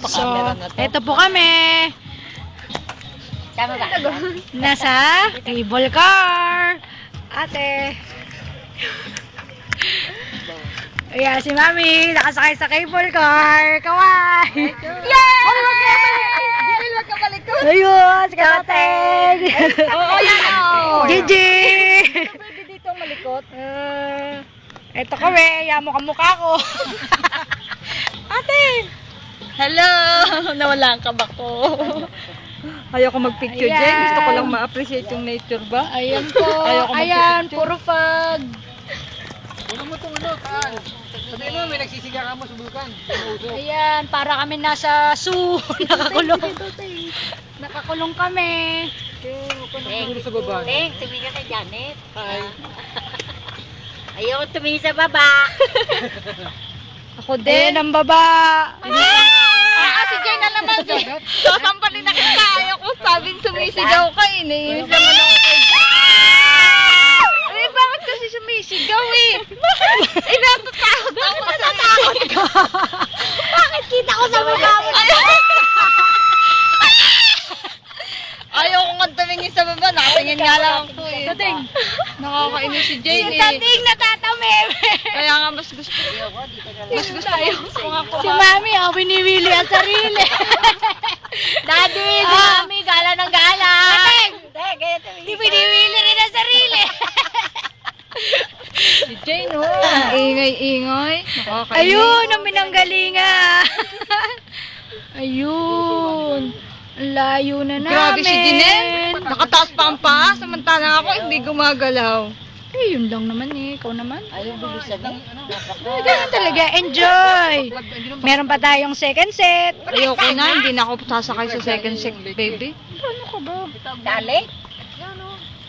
So, eto po kami. Nasa cable car. Ate. Ayan, si Mami, nakasakay sa cable car. Kawai! Yay! Wag ka malikot. Ayun, si Katateng. Oo, yan o. Gigi! Pwede dito malikot. Eto kami, yamo ka mukha ko. Ate! Hello! Nawala ang kabak ko. Ayoko mag-picture Ayan. dyan. Gusto ko lang ma-appreciate yung nature ba? Ayan po. Ayoko Ayan, mag-picture. puro fog. Una mo itong ano, kaan. Sabihin mo, may nagsisiga ka mo, subukan. Ayan, para kami nasa zoo. Nakakulong. Nakakulong kami. Huwag ka nagtulog sa baba. Tumingin ka kay Janet. Hi. Ayoko tumingin sa baba. Ako din, ang baba. Si Jay na naman. Sasampalin na kita. Ayoko sabing sumisigaw ka. Iniinis naman ako kay Jay. Ay, bakit kasi sumisigaw eh? Eh, natatakot ako. Natatakot ka. Bakit kita ko sa mukha mo? Ayoko nga tumingin sa baba. Nakatingin nga lang ako eh. Tating. Nakakainis si Jay eh. Tating natatameme. Kaya nga mas gusto ko Si Mami, winiwili ang sarili. Daddy, si Ah. Mami, gala ng gala. Tating. Kaya tumingin Di winiwili rin ang sarili. Si Jay no. Ingay-ingay. Nakakainis. Ayun, ang binanggalinga. Ayun. Ang layo na namin. Grabe si Jinel. Nakataas pa ang paa. Samantala ako hindi gumagalaw. Eh, yun lang naman eh. Ikaw naman. Ayaw bilisan mo. Ganun talaga. Enjoy. Meron pa tayong second set. Ayoko na. Hindi na ako sasakay sa second set, baby. Ano ka ba? Dali.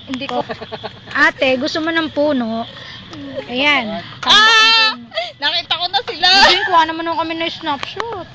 Hindi ko. Ate, gusto mo ng puno? Ayan. Ah! Nakita ko na sila. Kuha naman kami na snapshot.